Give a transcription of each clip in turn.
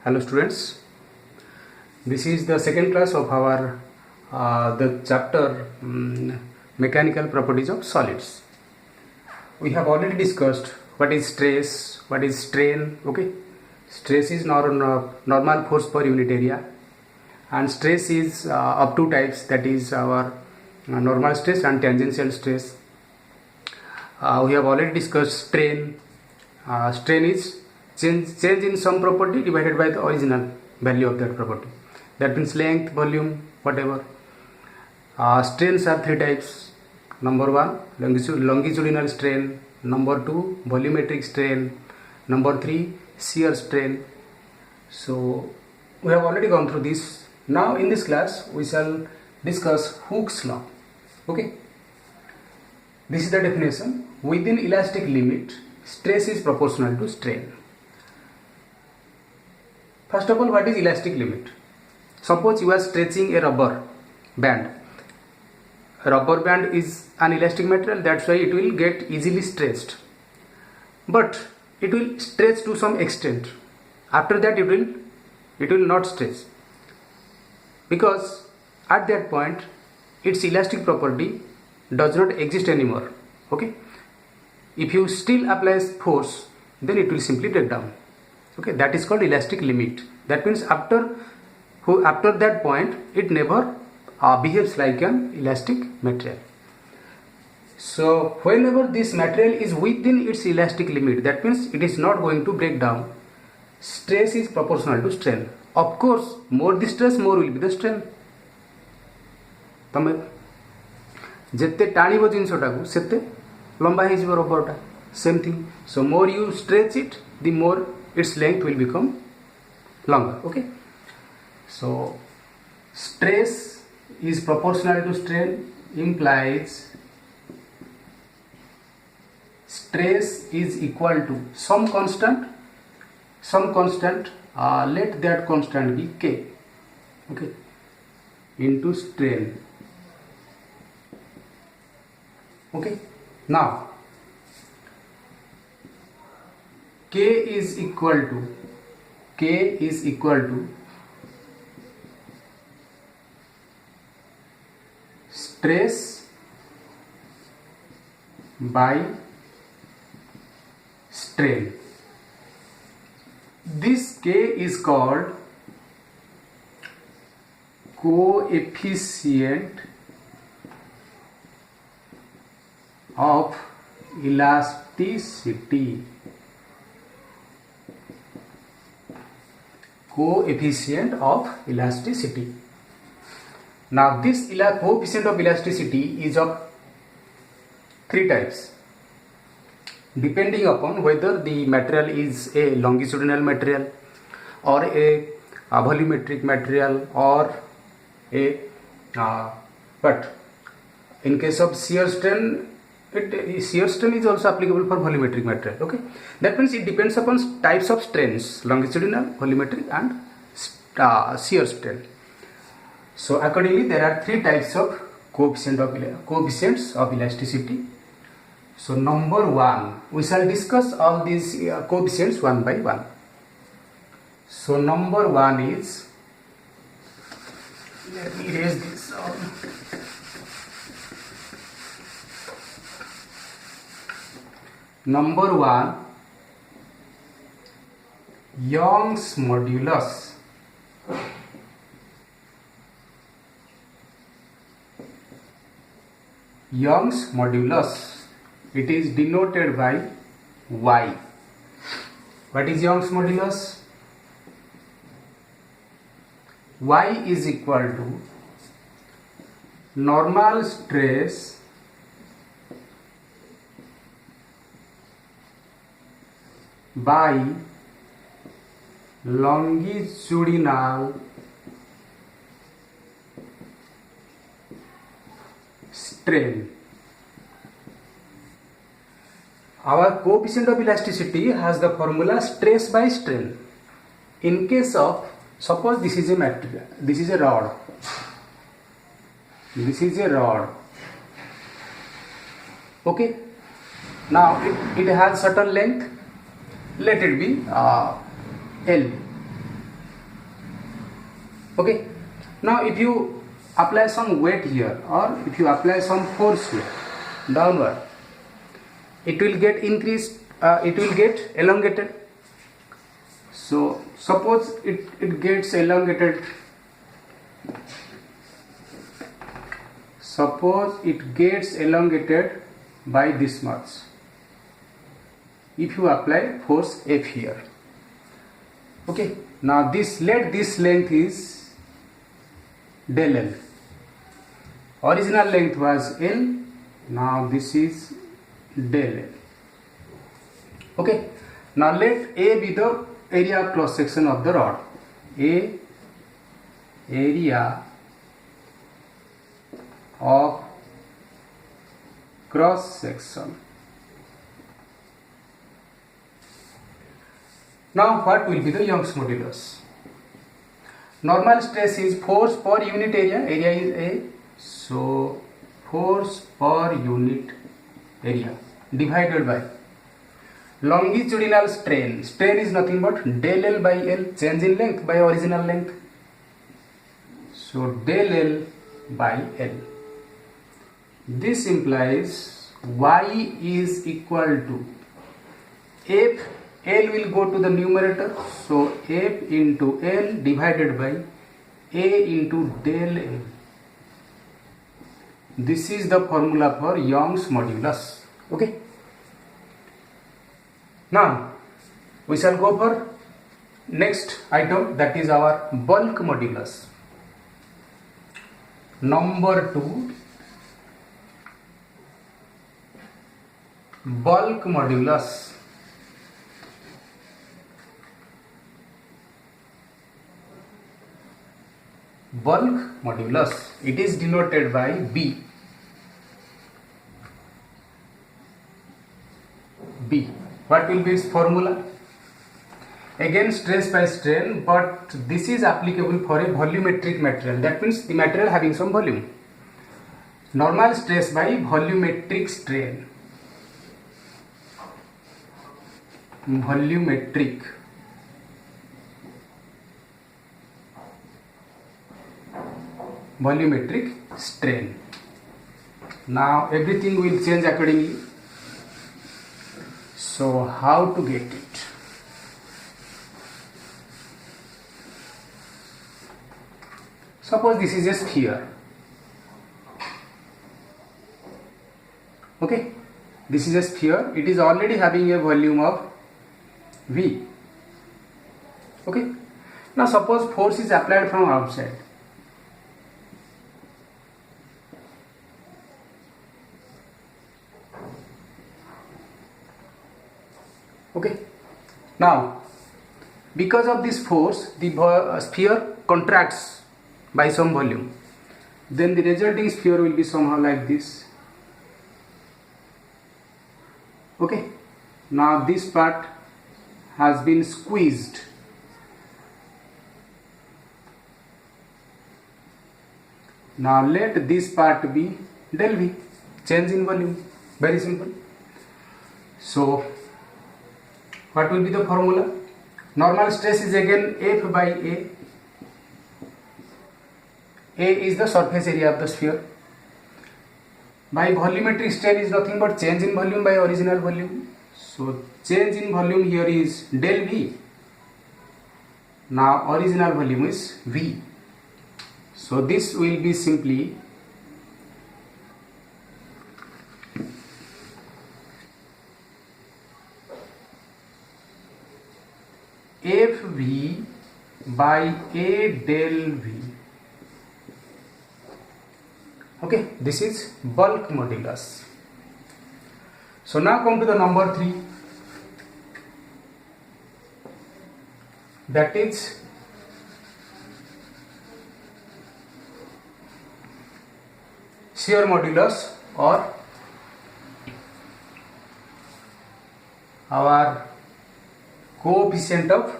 Hello students, this is the second class of our the chapter mechanical properties of solids. We have already discussed what is stress, what is strain. Okay, stress is normal force per unit area, and stress is of two types, that is our normal stress and tangential stress. We have already discussed strain. Strain is change in some property divided by the original value of that property. That means length, volume, whatever. Strains are three types. Number one, longitudinal strain. Number two, volumetric strain. Number three, shear strain. So we have already gone through this. Now in this class we shall discuss Hooke's law. Okay. This is the definition. Within elastic limit, stress is proportional to strain. First of all, what is elastic limit? Suppose you are stretching a rubber band. A rubber band is an elastic material, that's why it will get easily stretched. But it will stretch to some extent. After that it will not stretch. Because at that point its elastic property does not exist anymore. Okay? If you still apply force, then it will simply break down. Okay, that is called elastic limit. That means after that point it never behaves like an elastic material. So whenever this material is within its elastic limit, that means it is not going to break down, stress is proportional to strain. Of course, more the stress, more will be the strain. तमे जेते टाणीबो जिनसटाकू सेते लंबा हे जिवो रबरटा. Same thing. So more you stretch it, the more its length will become longer. Okay. So stress is proportional to strain implies stress is equal to some constant. Let that constant be K. Okay. Into strain. Okay. Now K is equal to stress by strain. This K is called coefficient of elasticity. Coefficient of elasticity. Now this coefficient of elasticity is of three types, depending upon whether the material is a longitudinal material or a volumetric material or a but in case of shear strain, shear strain is also applicable for volumetric material. Okay, that means it depends upon types of strains: longitudinal, volumetric, and shear strain. So accordingly, there are three types of coefficients of elasticity. So number one, we shall discuss all these coefficients one by one. So number one is, let me erase this out. Number one, Young's modulus. Young's modulus, it is denoted by Y. What is Young's modulus? Y is equal to normal stress by longitudinal strain. Our coefficient of elasticity has the formula stress by strain. In case of, suppose this is a material, this is a rod. Okay. Now it has certain length. Let it be L. Okay, now if you apply some weight here or if you apply some force here downward, it will get increased, it will get elongated. So suppose it gets elongated, suppose it gets elongated by this much if you apply force F here. Okay, now let this length is del L. Original length was L, now this is del L. Okay, now let A be the area of cross section of the rod. A area of cross section. Now what will be the Young's modulus? Normal stress is force per unit area, area is A, so force per unit area divided by longitudinal strain. Strain is nothing but del L by L, change in length by original length. So del L by L. This implies Y is equal to F, L will go to the numerator, so F into L divided by A into del L. This is the formula for Young's modulus. Okay. Now we shall go for next item, that is our bulk modulus. Number 2, bulk modulus. Bulk modulus, it is denoted by B. B. What will be its formula? Again stress by strain, but this is applicable for a volumetric material. That means the material having some volume. Normal stress by volumetric strain. Volumetric. Volumetric strain. Now everything will change accordingly. So how to get it? Suppose this is a sphere. Okay, this is a sphere. It is already having a volume of V. Okay, now suppose force is applied from outside. Okay, now because of this force the sphere contracts by some volume, then the resulting sphere will be somehow like this. Okay, now this part has been squeezed. Now let this part be del V, change in volume, very simple. So what will be the formula? Normal stress is again F by A. A is the surface area of the sphere. By volumetric strain is nothing but change in volume by original volume. So change in volume here is del V. Now original volume is V. So this will be simply FV by A del V. Okay, this is bulk modulus. So now come to the number 3, that is shear modulus, or our coefficient of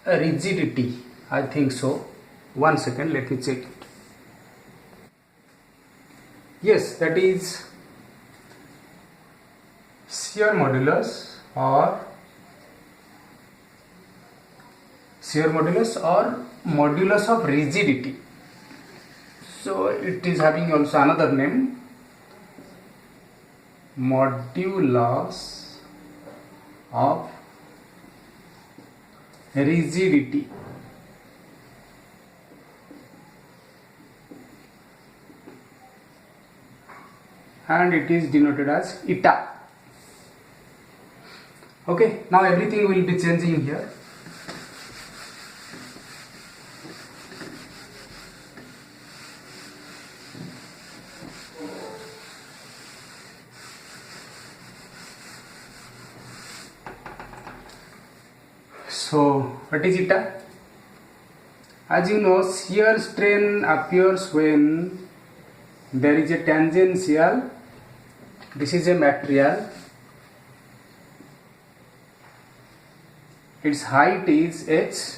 rigidity, I think so. One second, let me check it. Yes, that is shear modulus or shear modulus or modulus of rigidity. So it is having also another name, modulus of rigidity. And it is denoted as eta. Okay, now everything will be changing here. So what is eta? As you know, shear strain appears when there is a tangential. This is a material. Its height is h.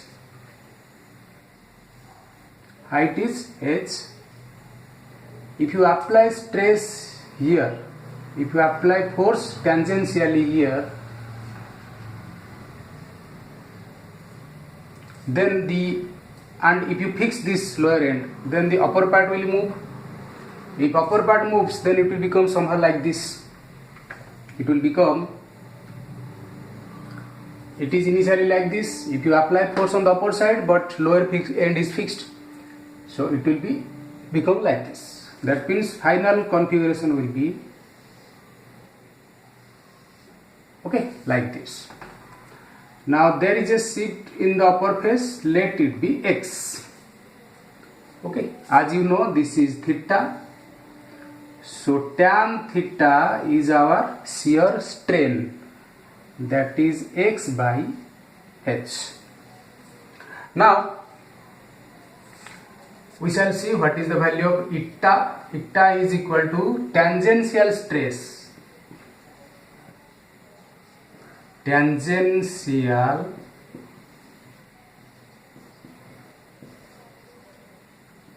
Height is h. If you apply stress here, if you apply force tangentially here, then and if you fix this lower end, then the upper part will move. If upper part moves, then it will become somehow like this. It will become, it is initially like this. If you apply force on the upper side, but lower end is fixed, so it will become like this. That means final configuration will be okay like this. Now there is a shift in the upper face. Let it be x. Okay, as you know, this is theta. So tan theta is our shear strain, that is x by h. Now we shall see what is the value of eta. Eta is equal to tangential stress. Tangential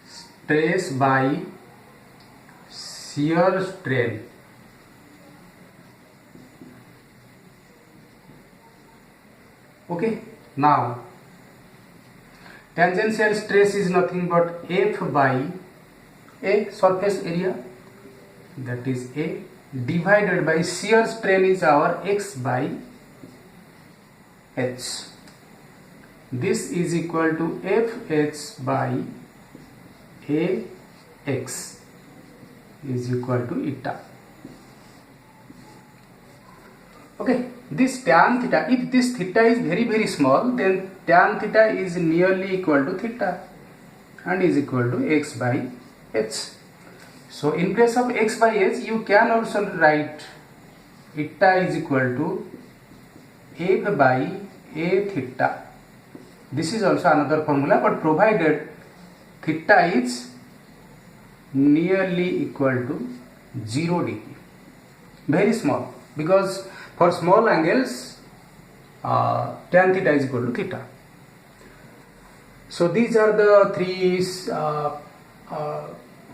stress by shear strain. Okay, now tangential stress is nothing but F by A, surface area, that is A, divided by shear strain is our x by h. This is equal to Fh by Ax is equal to eta. Okay, this tan theta, if this theta is very small, then tan theta is nearly equal to theta and is equal to x by h. So in place of x by h, you can also write eta is equal to f by a theta. This is also another formula, but provided theta is nearly equal to 0 degree, very small, because for small angles tan theta is equal to theta. So these are the three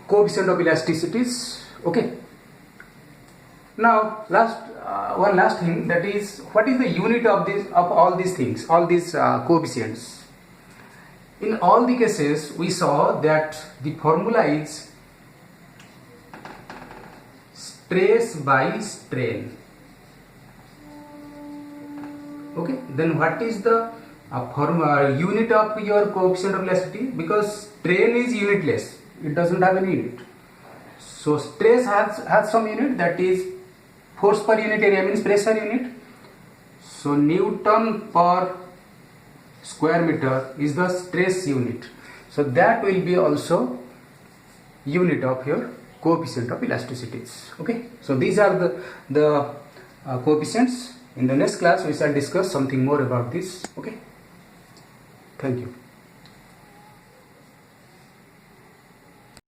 coefficient of elasticities. Okay, now one last thing, that is, what is the unit of all these things, all these coefficients? In all the cases we saw that the formula is stress by strain. Okay, then what is the unit of your coefficient of elasticity? Because strain is unitless, it doesn't have any unit. So stress has some unit, that is force per unit area, means pressure unit. So Newton per square meter is the stress unit. So that will be also unit of your coefficient of elasticities. Okay, so these are the coefficients. In the next class we shall discuss something more about this. Okay, thank you.